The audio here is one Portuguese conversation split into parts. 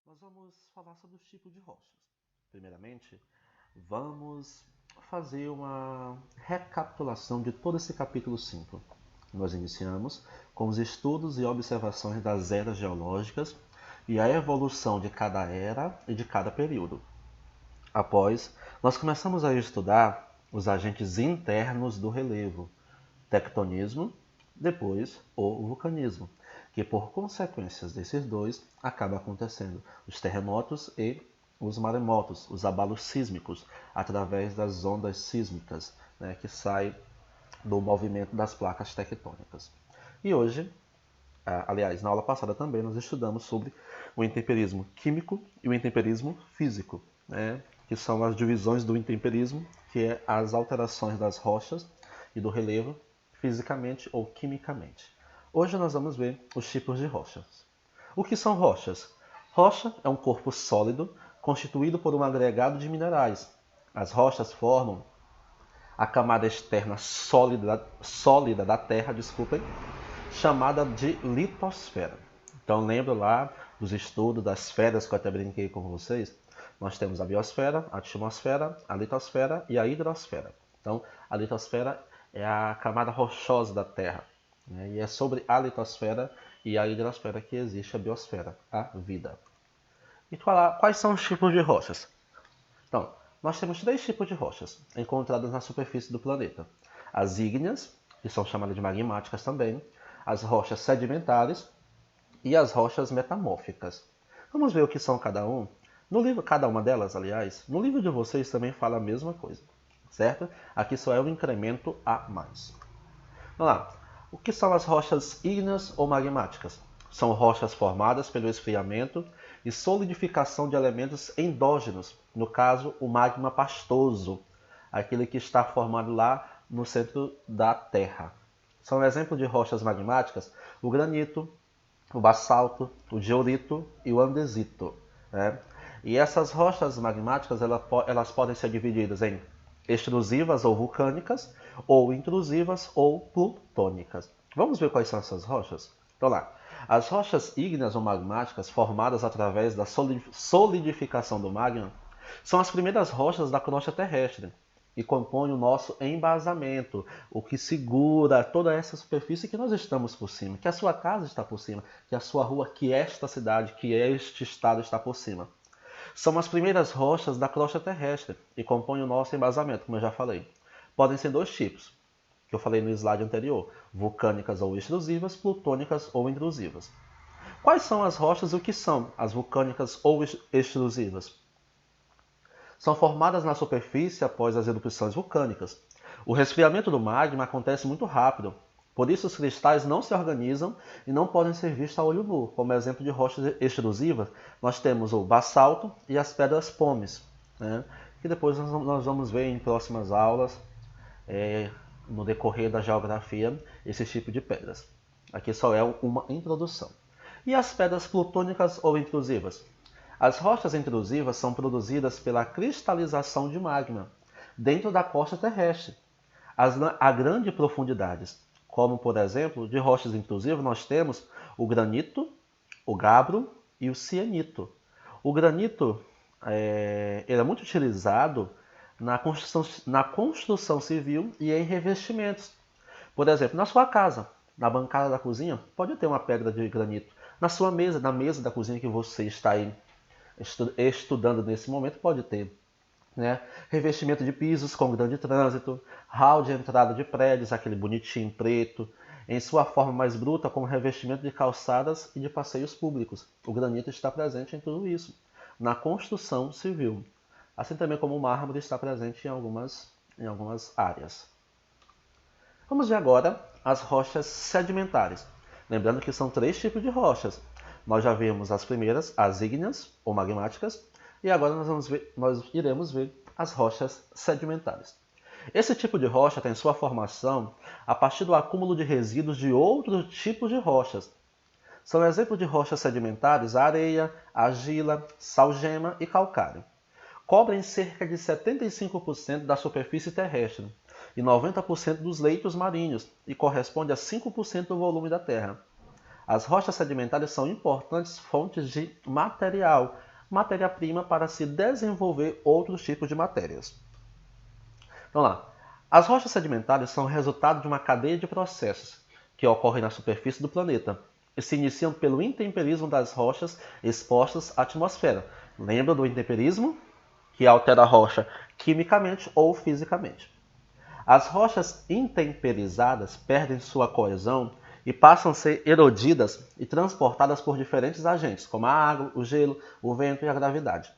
nós vamos falar sobre os tipos de rochas. Primeiramente, vamos fazer uma recapitulação de todo esse capítulo 5. Nós iniciamos com os estudos e observações das eras geológicas e a evolução de cada era e de cada período. Após, nós começamos a estudar os agentes internos do relevo, tectonismo, depois o vulcanismo, que por consequências desses dois acaba acontecendo os terremotos e os maremotos, os abalos sísmicos, através das ondas sísmicas, que saem do movimento das placas tectônicas. E hoje, aliás, na aula passada também nós estudamos sobre o intemperismo químico e o intemperismo físico, que são as divisões do intemperismo, que é as alterações das rochas e do relevo fisicamente ou quimicamente. Hoje nós vamos ver os tipos de rochas. O que são rochas? Rocha é um corpo sólido constituído por um agregado de minerais. As rochas formam a camada externa sólida da Terra, chamada de litosfera. Então lembra lá dos estudos das esferas que eu até brinquei com vocês? Nós temos a biosfera, a atmosfera, a litosfera e a hidrosfera. Então a litosfera é a camada rochosa da Terra. E é sobre a litosfera e a hidrosfera que existe a biosfera, a vida. E quais são os tipos de rochas? Então, nós temos 3 tipos de rochas encontradas na superfície do planeta. As ígneas, que são chamadas de magmáticas também, as rochas sedimentares e as rochas metamórficas. Vamos ver o que são cada um? No livro, cada uma delas, aliás, no livro de vocês também fala a mesma coisa, certo? Aqui só é um incremento a mais. Vamos lá. O que são as rochas ígneas ou magmáticas? São rochas formadas pelo esfriamento e solidificação de elementos endógenos, no caso, o magma pastoso, aquele que está formado lá no centro da Terra. São exemplos de rochas magmáticas o granito, o basalto, o diorito e o andesito. E essas rochas magmáticas elas podem ser divididas em extrusivas ou vulcânicas, ou intrusivas ou plutônicas. Vamos ver quais são essas rochas? Então lá, as rochas ígneas ou magmáticas formadas através da solidificação do magma são as primeiras rochas da crosta terrestre e compõem o nosso embasamento, o que segura toda essa superfície que nós estamos por cima, que a sua casa está por cima, que a sua rua, que esta cidade, que este estado está por cima. São as primeiras rochas da crosta terrestre e compõem o nosso embasamento, como eu já falei. Podem ser 2 tipos, que eu falei no slide anterior, vulcânicas ou extrusivas, plutônicas ou intrusivas. Quais são as rochas e o que são as vulcânicas ou extrusivas? São formadas na superfície após as erupções vulcânicas. O resfriamento do magma acontece muito rápido, por isso os cristais não se organizam e não podem ser vistos a olho nu. Como exemplo de rochas extrusivas, nós temos o basalto e as pedras pómenes, que depois nós vamos ver em próximas aulas, no decorrer da geografia, esse tipo de pedras. Aqui só é uma introdução. E as pedras plutônicas ou intrusivas? As rochas intrusivas são produzidas pela cristalização de magma dentro da crosta terrestre, a grandes profundidades. Como, por exemplo, de rochas intrusivas nós temos o granito, o gabbro e o cianito. O granito ele é muito utilizado na construção civil e em revestimentos. Por exemplo, na sua casa, na bancada da cozinha, pode ter uma pedra de granito. Na sua mesa, na mesa da cozinha que você está aí estudando nesse momento, pode ter. Revestimento de pisos com grande trânsito, hall de entrada de prédios, aquele bonitinho preto, em sua forma mais bruta, como revestimento de calçadas e de passeios públicos. O granito está presente em tudo isso, na construção civil. Assim também como o mármore está presente em algumas áreas. Vamos ver agora as rochas sedimentares. Lembrando que são 3 tipos de rochas. Nós já vimos as primeiras, as ígneas ou magmáticas, e agora nós iremos ver as rochas sedimentares. Esse tipo de rocha tem sua formação a partir do acúmulo de resíduos de outros tipos de rochas. São exemplos de rochas sedimentares a areia, argila, salgema e calcário. Cobrem cerca de 75% da superfície terrestre e 90% dos leitos marinhos e corresponde a 5% do volume da Terra. As rochas sedimentares são importantes fontes de material, matéria-prima para se desenvolver outros tipos de matérias. Então lá, as rochas sedimentares são resultado de uma cadeia de processos que ocorrem na superfície do planeta e se iniciam pelo intemperismo das rochas expostas à atmosfera. Lembra do intemperismo? Que altera a rocha quimicamente ou fisicamente. As rochas intemperizadas perdem sua coesão e passam a ser erodidas e transportadas por diferentes agentes, como a água, o gelo, o vento e a gravidade.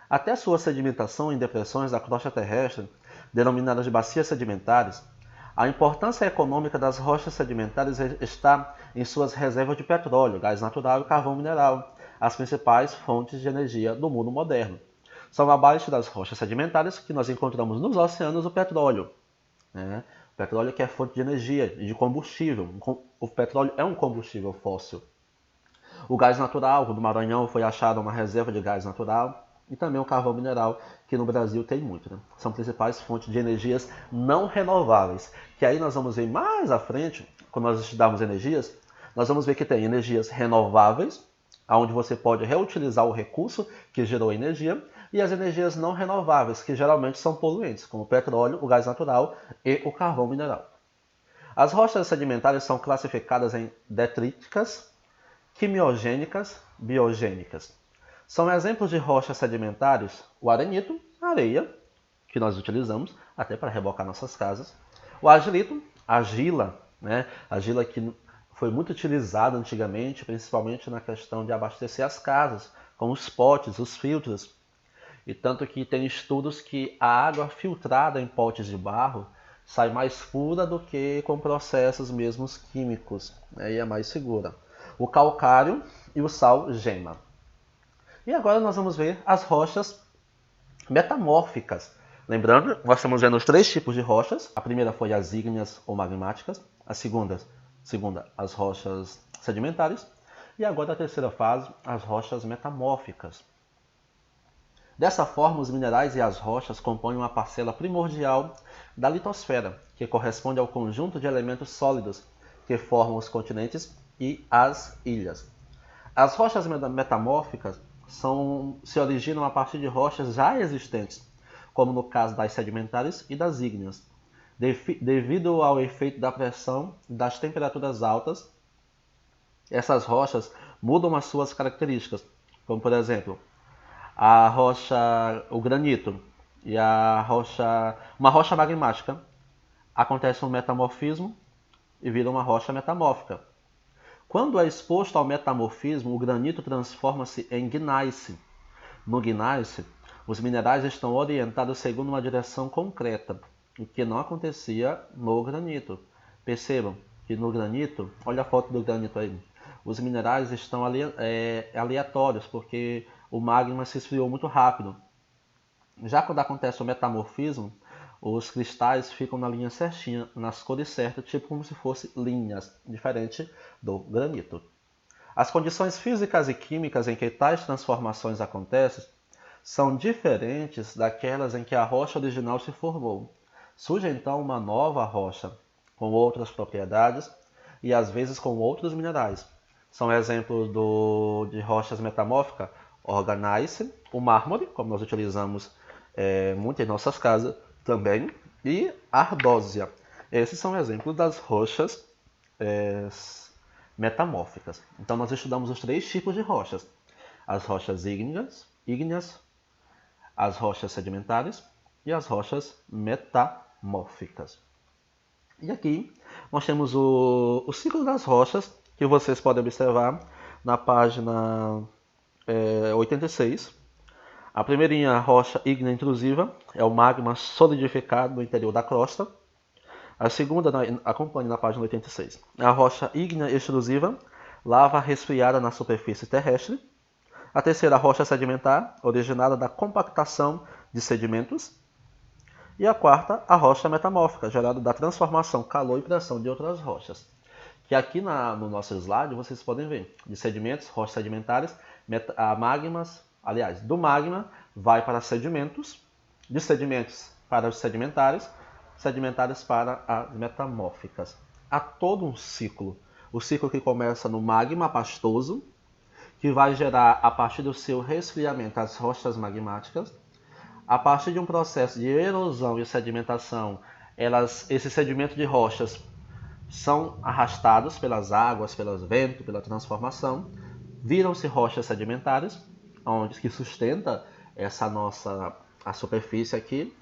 Até sua sedimentação em depressões da crosta terrestre, denominadas de bacias sedimentares, a importância econômica das rochas sedimentares está em suas reservas de petróleo, gás natural e carvão mineral, as principais fontes de energia do mundo moderno. São abaixo das rochas sedimentares que nós encontramos nos oceanos o petróleo. O petróleo que é fonte de energia e de combustível. O petróleo é um combustível fóssil. O gás natural, no Maranhão foi achada uma reserva de gás natural. E também o carvão mineral, que no Brasil tem muito. São principais fontes de energias não renováveis. Que aí nós vamos ver mais à frente, quando nós estudarmos energias, nós vamos ver que tem energias renováveis, onde você pode reutilizar o recurso que gerou a energia, e as energias não renováveis, que geralmente são poluentes, como o petróleo, o gás natural e o carvão mineral. As rochas sedimentares são classificadas em detríticas, quimiogênicas, biogênicas. São exemplos de rochas sedimentares o arenito, a areia, que nós utilizamos até para rebocar nossas casas, o argilito, a argila, argila que foi muito utilizada antigamente, principalmente na questão de abastecer as casas, com os potes, os filtros. E tanto que tem estudos que a água filtrada em potes de barro sai mais pura do que com processos mesmos químicos, e é mais segura. O calcário e o sal gema. E agora nós vamos ver as rochas metamórficas. Lembrando, nós estamos vendo os três tipos de rochas. A primeira foi as ígneas ou magmáticas. A segunda, as rochas sedimentares. E agora a terceira fase, as rochas metamórficas. Dessa forma, os minerais e as rochas compõem uma parcela primordial da litosfera, que corresponde ao conjunto de elementos sólidos que formam os continentes e as ilhas. As rochas metamórficas se originam a partir de rochas já existentes, como no caso das sedimentares e das ígneas. Devido ao efeito da pressão e das temperaturas altas, essas rochas mudam as suas características, como por exemplo, a rocha, o granito e uma rocha magmática, acontece um metamorfismo e vira uma rocha metamórfica. Quando é exposto ao metamorfismo, o granito transforma-se em gneiss. No gneiss, os minerais estão orientados segundo uma direção concreta, o que não acontecia no granito. Percebam que no granito, olha a foto do granito aí, os minerais estão aleatórios, porque o magma se esfriou muito rápido. Já quando acontece o metamorfismo, os cristais ficam na linha certinha, nas cores certas, tipo como se fossem linhas, diferente do granito. As condições físicas e químicas em que tais transformações acontecem são diferentes daquelas em que a rocha original se formou. Surge então uma nova rocha, com outras propriedades e às vezes com outros minerais. São exemplos de rochas metamórficas, organácea, o mármore, como nós utilizamos muito em nossas casas, também, e ardósia. Esses são exemplos das rochas metamórficas. Então nós estudamos os três tipos de rochas: as rochas ígneas, as rochas sedimentares e as rochas metamórficas. E aqui nós temos o ciclo das rochas, que vocês podem observar na página 86. A primeirinha rocha ígnea intrusiva é o magma solidificado no interior da crosta. A segunda, acompanhe na página 86, é a rocha ígnea extrusiva, lava resfriada na superfície terrestre. A terceira, a rocha sedimentar, originada da compactação de sedimentos. E a quarta, a rocha metamórfica, gerada da transformação, calor e pressão de outras rochas. Que aqui no nosso slide vocês podem ver, de sedimentos, rochas sedimentares, magmas. Aliás, do magma vai para sedimentos, de sedimentos para os sedimentares para as metamórficas. Há todo um ciclo. O ciclo que começa no magma pastoso, que vai gerar, a partir do seu resfriamento, as rochas magmáticas. A partir de um processo de erosão e sedimentação, esses sedimentos de rochas são arrastados pelas águas, pelos ventos, pela transformação, viram-se rochas sedimentares, onde que sustenta a superfície aqui,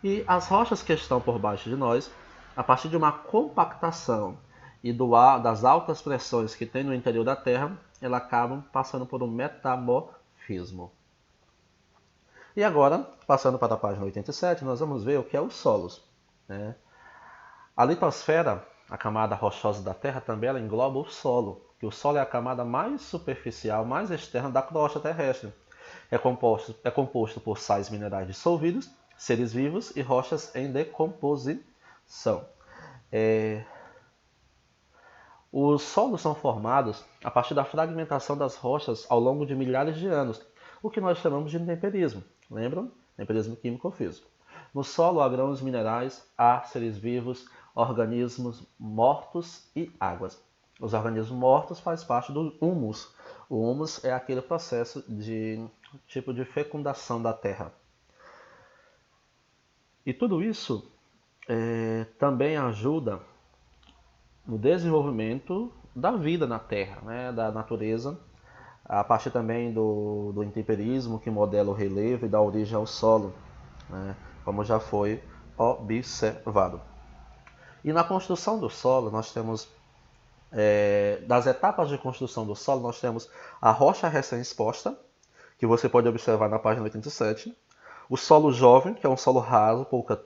e as rochas que estão por baixo de nós, a partir de uma compactação e das altas pressões que tem no interior da Terra, elas acabam passando por um metamorfismo. E agora, passando para a página 87, nós vamos ver o que é os solos. Né? A litosfera, a camada rochosa da Terra, também ela engloba o solo, que o solo é a camada mais superficial, mais externa da crosta terrestre. É composto por sais minerais dissolvidos, seres vivos e rochas em decomposição. Os solos são formados a partir da fragmentação das rochas ao longo de milhares de anos, o que nós chamamos de temperismo. Lembram? Temperismo químico-físico. No solo há grãos minerais, há seres vivos, organismos mortos e águas. Os organismos mortos fazem parte do humus. O humus é aquele processo de tipo de fecundação da terra. E tudo isso também ajuda no desenvolvimento da vida na Terra, né, da natureza, a partir também do intemperismo que modela o relevo e dá origem ao solo, né, como já foi observado. E na construção do solo, nós temos, das etapas de construção do solo, nós temos a rocha recém-exposta, que você pode observar na página 87, o solo jovem, que é um solo raso, pouca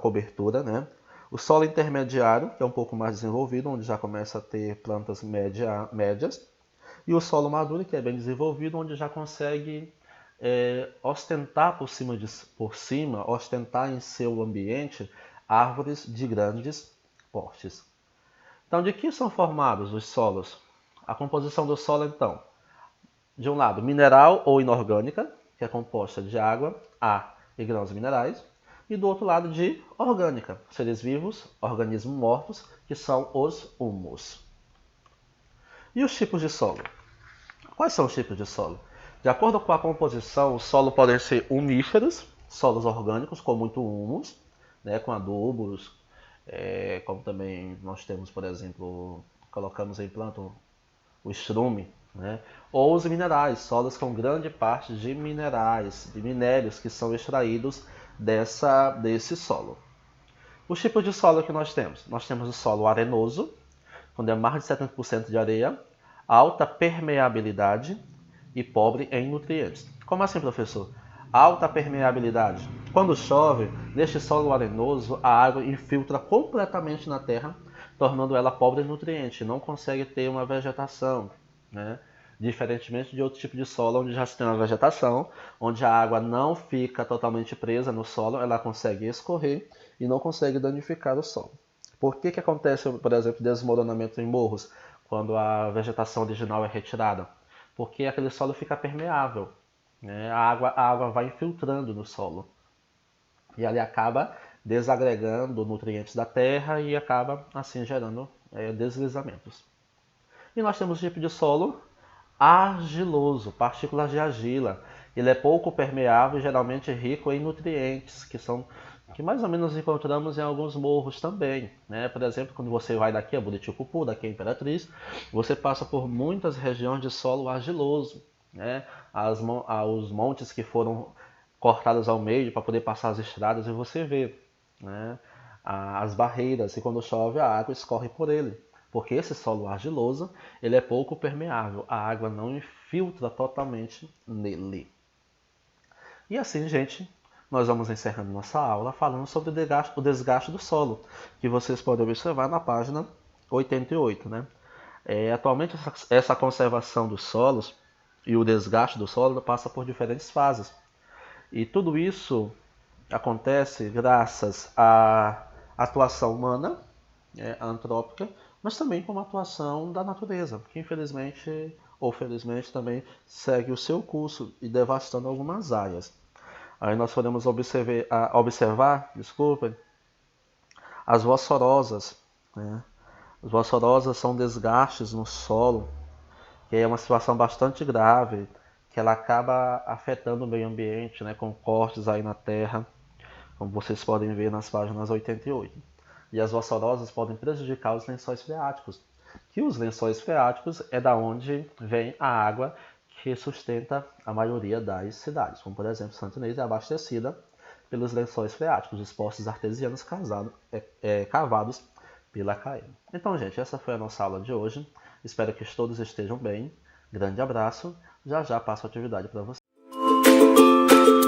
cobertura, né? O solo intermediário, que é um pouco mais desenvolvido, onde já começa a ter plantas médias. E o solo maduro, que é bem desenvolvido, onde já consegue ostentar por cima, ostentar em seu ambiente árvores de grandes portes. Então, de que são formados os solos? A composição do solo, então, de um lado, mineral ou inorgânica, que é composta de água, ar e grãos minerais, e do outro lado de orgânica, seres vivos, organismos mortos, que são os humus. E os tipos de solo? Quais são os tipos de solo? De acordo com a composição, os solos podem ser humíferos, solos orgânicos com muito humus, né, com adubos, como também nós temos, por exemplo, colocamos em planta o estrume, né? Ou os minerais, solos com grande parte de minerais, de minérios que são extraídos desse solo. Os tipos de solo que nós temos? Nós temos o solo arenoso, quando é mais de 70% de areia, alta permeabilidade e pobre em nutrientes. Como assim, professor? Alta permeabilidade. Quando chove, neste solo arenoso, a água infiltra completamente na terra, tornando ela pobre em nutrientes, não consegue ter uma vegetação, né? Diferentemente de outro tipo de solo, onde já se tem uma vegetação, onde a água não fica totalmente presa no solo, ela consegue escorrer e não consegue danificar o solo. Por que acontece, por exemplo, desmoronamento em morros, quando a vegetação original é retirada? Porque aquele solo fica permeável, né? A água vai infiltrando no solo. E ali acaba desagregando nutrientes da terra e acaba assim gerando deslizamentos. E nós temos o tipo de solo argiloso, partículas de argila. Ele é pouco permeável e geralmente rico em nutrientes, que mais ou menos encontramos em alguns morros também. Né? Por exemplo, quando você vai daqui a Buriticupu, daqui a Imperatriz, você passa por muitas regiões de solo argiloso. Né? Os montes que foram cortados ao meio para poder passar as estradas e você vê, né, as barreiras, e quando chove a água escorre por ele. Porque esse solo argiloso ele é pouco permeável, a água não infiltra totalmente nele. E assim, gente, nós vamos encerrando nossa aula falando sobre o desgaste do solo, que vocês podem observar na página 88. Né? Atualmente, essa conservação dos solos e o desgaste do solo passa por diferentes fases. E tudo isso acontece graças à atuação humana, antrópica, mas também com uma atuação da natureza, que infelizmente ou felizmente também segue o seu curso e devastando algumas áreas. Aí nós podemos observar, as vossorosas, né? Os Vossorosa são desgastes no solo, que é uma situação bastante grave, que ela acaba afetando o meio ambiente, né, com cortes aí na terra, como vocês podem ver nas páginas 88. E as Vossorosas podem prejudicar os lençóis freáticos, que os lençóis freáticos é da onde vem a água que sustenta a maioria das cidades, como por exemplo Santa Inês é abastecida pelos lençóis freáticos, os poços artesianos cavados pela CAEM. Então, gente, essa foi a nossa aula de hoje. Espero que todos estejam bem. Grande abraço. Já já passo a atividade para vocês.